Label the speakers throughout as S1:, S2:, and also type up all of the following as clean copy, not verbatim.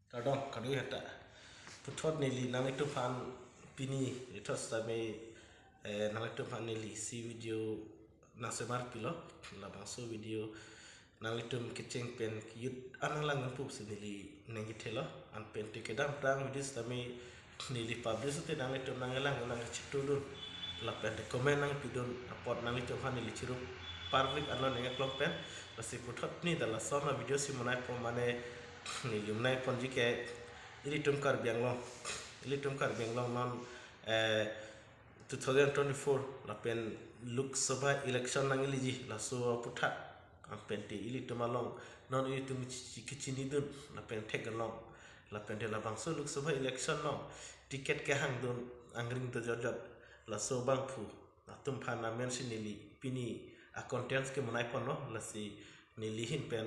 S1: Kadang kadu hata putot nili nang itu fan pini itu sami nang itu fan nili si video nang semar pilo la bangso video nang itu keceng pen yut anang lang pup nili nang itelo an pen te kedam prang video sami nili publish te nang itu nang citudun la pen te komen nang pidun apot nang itu fan nili cirup parlik anlo nang klok pen pasti putot ni dalam sama video si monai pemane ni lumnai pon jike ili tumkar bianglong non 2024 la pen Lok Sabha election nang ili ji la so putat pen te ili tumalong non ili tum kicini dun la pen tegalong la pen de la bangso Lok Sabha election no tiket ke hang dun angring to jojot la so bang pu la tum phana mention ili pini a contents ke monai pon no la si nili hin pen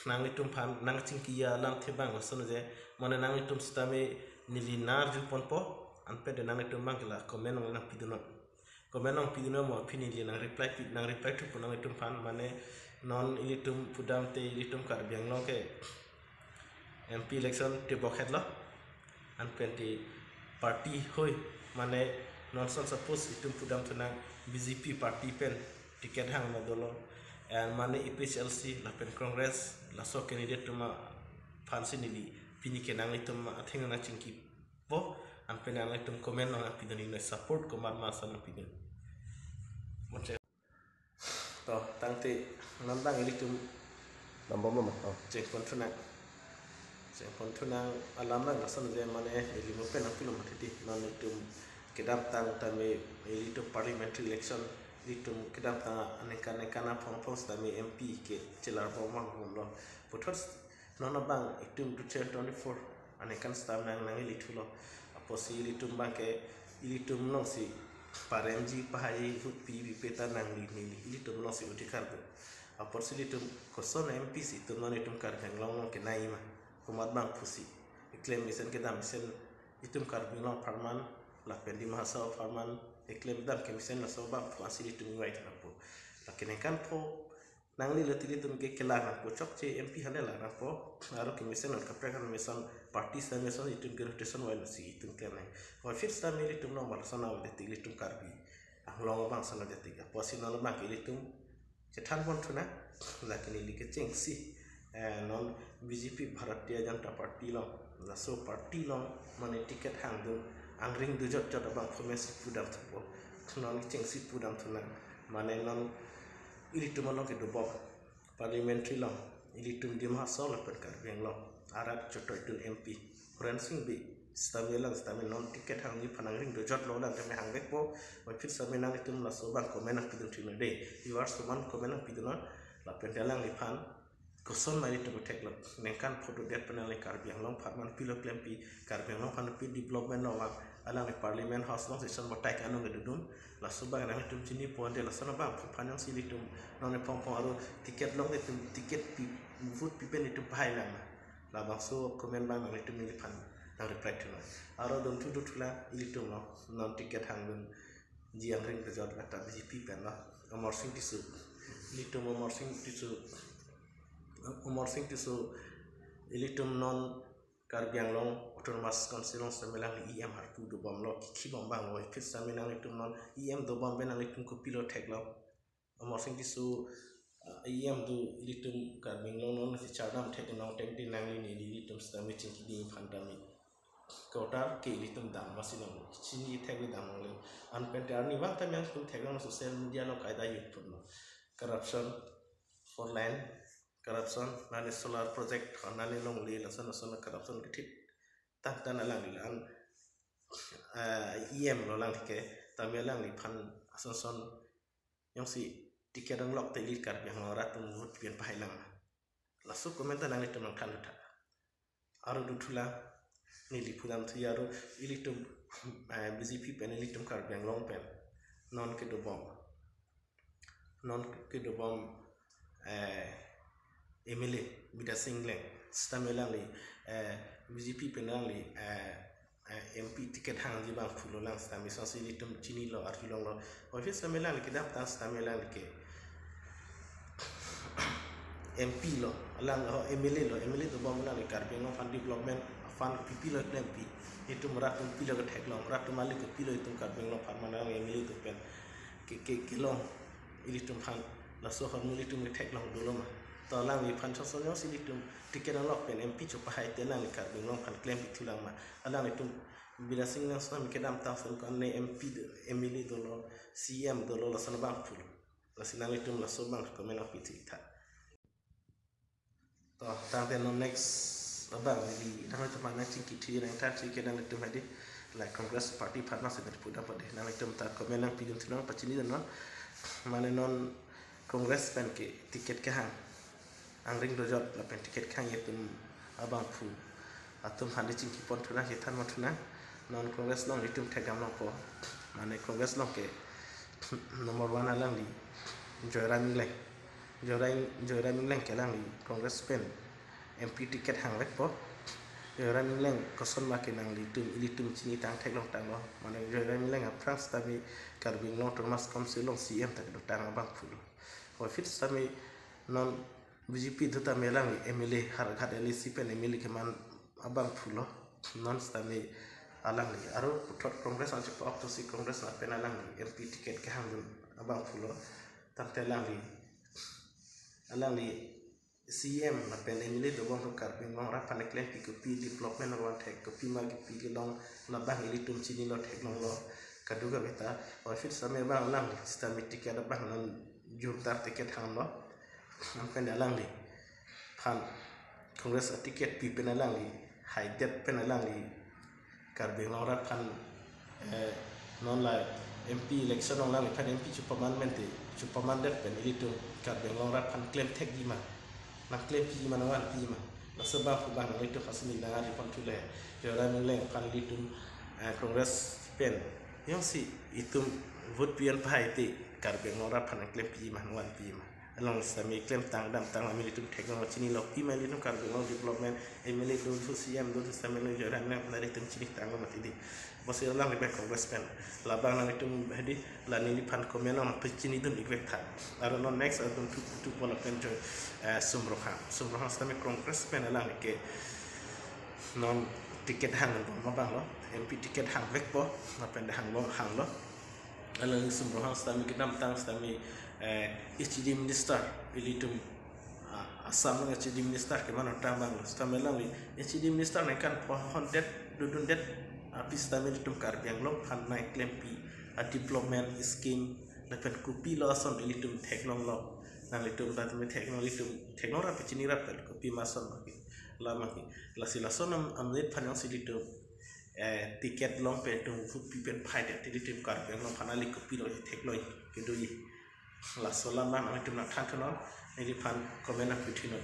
S1: nang itum pan nang cingkia lam tebang sono je mana nang itum stame nili nar ju pon po an pe de nang itum bang la komen nang piduno mo pini li nang reply tu nang itum pan mane non ilitum pudam te ilitum kar biang lo ke MP election te bokhet lo an pe de party hoi mane non son suppose itum pudam tunang BJP party pen tiket hang na dolo and mane IPCLC la pen congress la so candidate tuma fansi nili pini ke nang itum athenga na cingki po an pen nang itum comment nang apidani na support ko mar masa na pidin monche to tangte nandang ilitum
S2: Nambah mama.
S1: cek kontruna alama ngasan je mane ili mo pen apilo matiti non itum kedam tang tame ilitum parliamentary election itum kedam tang aneka pos tame MP ke celar bomang lo putot nona bang itum 2024 anekan stam nang ilitulo aposi ilitum bang ke ilitum no si paremji pahaji hut pi peta nang nili ilitum no si utikardo aposi ilitum koson MP si itum non itum kar benglong ke naima kumat bang pusi iklim misen kita misen itum kar benglong parman la pendi mahasa parman iklim dam ke misen la so bang puasi itum right na po lakini kan po nang li lati itum ke kelangan po chok che MP hanela na po aro ke misen al kapre kan misen party sa misen itum ke rotation wa si itum ke nai wa fir sta mi itum no mal sana wa de itum kar bi ang long bang sana de tiga posi no bang itum cetan pon tuna lakini li ke cheng si non BJP Bharatiya Janata Party long la so party long mane tiket hang dun angring du jot abang formasi pudam thapo non cheng si pudam thuna mane non ilitum long ke do parliamentary long ilitum di mahasol la per kar beng long arat chotoi tun MP Francing bi stamela non tiket hang ni panangring do jot lo lang teme hang bek po wa fit samenang itum la so bang komen ak pidun tuna de you are suman komen ak pidun la pendalang ni pan koson mari to tek lo nengkan photo det panel kar biang long farman pilo klempi kar biang long pan pi development no alang ni parliament house long session botai kan no gedum la subang na tum chini ponde la sana bang panang silitum non pom aro tiket long tum tiket pi vote pi pen itu bahai na la bang so comment bang na tum ni pan na reply tu aro dum tu tula ilitum no non tiket hanggun jiang ring kejot kata BJP pen la amor sing tisu ilitum amor sing tisu Umar Singh tisu ilitum non kar biang long autonomous council semelang IM harpu do bom lo ki bom bang lo fit semelang ilitum non IM do bom benang ilitum ko pilot tek lo Umar Singh tisu IM do ilitum kar biang long non si chadam tek no tek di nang ni ilitum stami chinki di phandami kotar ke ilitum dam masinong chini tek dam lo an pentar ni wang tam yang tek no social media no kaida yut no corruption for land corruption nani solar project nani long li la sana corruption kitit tan alang li an EM lo lang ke tamya lang li phan ason yang si tiket ang lok te li kar yang ora tum vot pian pai lang la su komenta nang itu nang thalu tha aru duthula ni li pudam thu yaru ilitum BJP pen ilitum kar yang long pen non ke do bom MLA Bida Singleng Stamelang li BJP penang li MP tiket hang di bang fulo lang stami sonsi litum chini lo arjulong lo office stamelang li kedap tan stamelang li ke MP lo alang MLA to bom lang li karbeng fan development fan pilo klem pi itu meratum pilo ke tek long ratum malik ke pilo itu kat beng long fan mana yang mili tu pen ke long ili tum fan la so har muli tum tek long dulu mah to lang ni fan so nyos ili tum tiket long pen MP chu pa hai te lang kat beng long fan klem pi tu lang mah alang itu bila sing nang so mi kedam ta so kan ne MP emili dolo CM dolo la sana bang pul la sinang itu la so bang ko mena pi ti ta to tang no next abang di nang itu mana cingki ti nang ta ti kedang itu hadi la Congress Party partner se ber puda pade nang itu ta ko mena pi tu nang pachini no mana non Congress pen ke tiket ke hang angring dojot la pen tiket khang yetum abang pu atum handi cingki pon tuna ke tan mo tuna non Congress long itu tegam long ko mana Congress long ke nomor 1 alang di Joyram Leng ke lang di Congress pen MP tiket hang wek po Joyram Leng koson makin nang di tum cini tang tek long tang lo mana Joyram Leng France tapi karbing long termas komsi long CM tak do tang abang fulo o fit sami non BJP tu ta melang MLA harkat LC pen MLA ke man abang fulo non sami alang ni aro putot Congress an cepat to si Congress na pen alang ni MP tiket ke hang abang fulo tante alang ni CM na pen emile do bang kar pin long rapan klem pi ko pi development wan tek ko pi magi pi long na bang ili tum chini lo tek long lo kaduga beta o fit same bang lang sistem tiket da bang non jurtar tiket hang lo am pen alang ni pan Congress tiket pi pen alang ni high depth pen alang ni kar pin long rapan non la MP election long lang pan MP chupaman mente chupaman det pen ili tum kar pin long rapan klem tek gima nak klem pi mana wan pi ma na sebab ku bang itu khasmi na ari pon tule Joyram Leng kan litum Congress pen yang si itu vote pian pai ti kar be ngora pan klem pi ma wan pi ma along sami klem tang dam tang ami litum teknologi ni lo pi ma litum kar be ngora development emile do tu CM do tu sami Joyram Leng na litum cini tang ma ti di bos lang be Congress pen labang na litum hadi la ni pan komen on pecini dum ikwek ta aro non next adum tu pola pen jo sumrohan sami Congress pen lang ke non tiket hang ma bang lo MP tiket hang vek po na pen hang lo ala sumrohan sami kidam tang sami HD minister ilitum asam ng HD minister ke mana tambang sami lang HD minister na kan pohon det dudun det apis sami ilitum kar biang lo pan na klempi a development scheme lepen kopi lo ason ilitum teknologi lo nang litum dat me teknologi apa cini rapel kopi mason lagi lama ki la sila sonam amnet panang silitum tiket long pe tum fu pipen pai de ilitum kar biang lo panali kopi lo teknologi kedui la solama nang litum na tantono ini pan komena pitino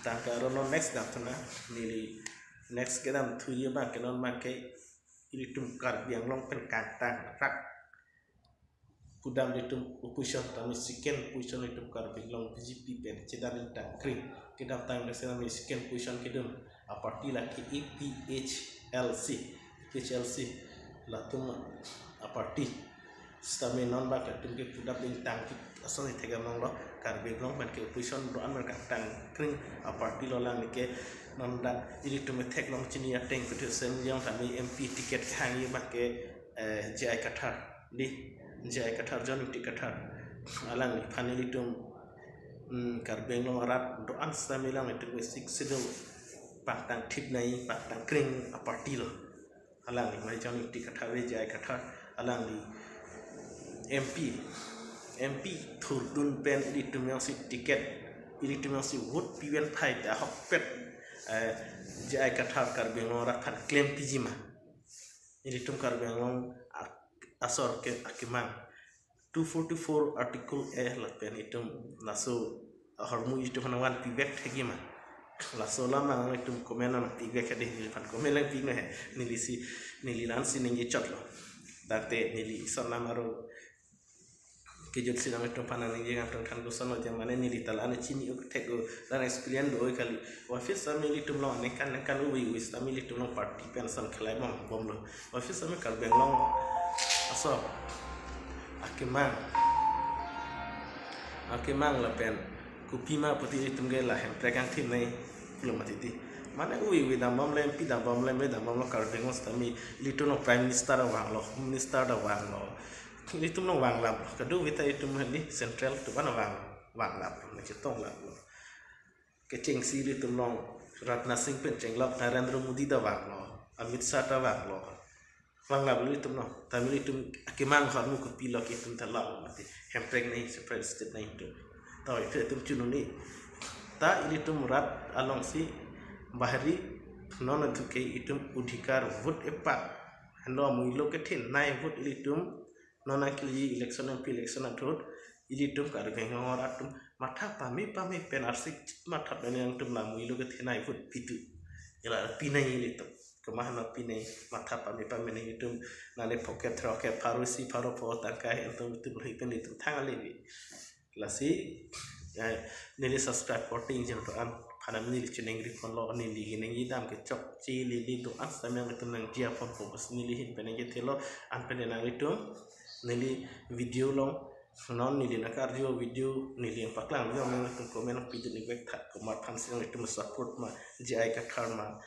S1: tangka rono next datuna nili next kedam 2 year ba kenon makai ilitum kar biang long pen kantang rak kudam litum opposition tami second position litum kar biang long BJP pen cedan tang kring kedam tang lesena mi second position kedum a parti la ki PHLC la tum a parti stame non ba ka tum ke kudam tang ki aso ni tegam long lo kar biang long pen ke opposition do an kantang kring a parti lo lang ke non dat ini tu metek long cini ya teng betul sen yang kami MP tiket hang ye make JI Qatar di JI Qatar jon tiket Qatar alang paneli tu kar beng long rat do an samilang itu sik sidul patang tip nai patang kring a parti lo alang ni mai jon tiket Qatar JI Qatar alang ni MP thurdun pen ini tu yang si tiket ini tu yang si vote piwen pai da hopet JI Qatar kar bengong rakan klaim pijima ini tum kar bengong asor ke akimang 244 article la pen itum laso hormu itu hanawan pibek thegima laso lama itum komena na pibek de pan komela pigno he nili lansi ningi chotlo date nili sonamaro ke jot sinam itu panan ni jangan tentang dosa no zaman ni di talan cini uk tego dan experience doi kali office sami litum lo nekan uwi sami litum lo party pension kelai bom lo office sami kal benglong aso akimang la pen kupima putih litum ge la hem pregang tim nei belum mati Mana ui dam bom le MP dam bom le me dam bom lo kar dengos tami litu no prime minister wang lo minister da wang lo litu no wang lab kadu vita itu mali central tu mana wang lab na kitong lab lo ke cheng si litu long Ratna Singh pen cheng lab Narendra Modi da wang lo Amit Shah da wang lo wang lab litu no tami litu akimang kharmu ko pilok itu thalal mati hempreg nei separate state nei itu tahu itu chununi ta litu murat along si bahari non itu ke itum udhikar vote epa hando muilo ke thin nai vote ilitum non akili election MP election atot ilitum kar gengor atum matha pami pen arsik matha pen yang tum la muilo ke thin nai vote pitu ila pinai ilitum kemahna pinai matha pami nei itum nane pocket rocket parusi paro po tangkai entum itum hipen itum thangalebi lasi nili subscribe korting jeng to an panam nili cuneng ripon lo nili gineng idam ke cok ci lili do as tamang itu nang dia pon fokus nili hin peneng telo an penen nang itu nili video long non nili nak arjo video nili yang paklang yo meng tu komen pidit ni bek khat ko mat phan sing itu support ma ji ai ka karma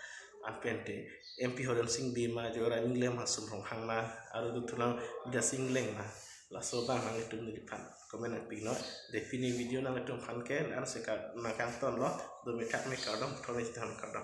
S1: an pente MP Hodan Singh Bima jora inglem ha sum rong hang na aru tu tulang dia singleng na la so bang nang itu nili pan komen ang pino defini video nang itu pan ken an seka nakang ton lo do me kadam thome tan kadam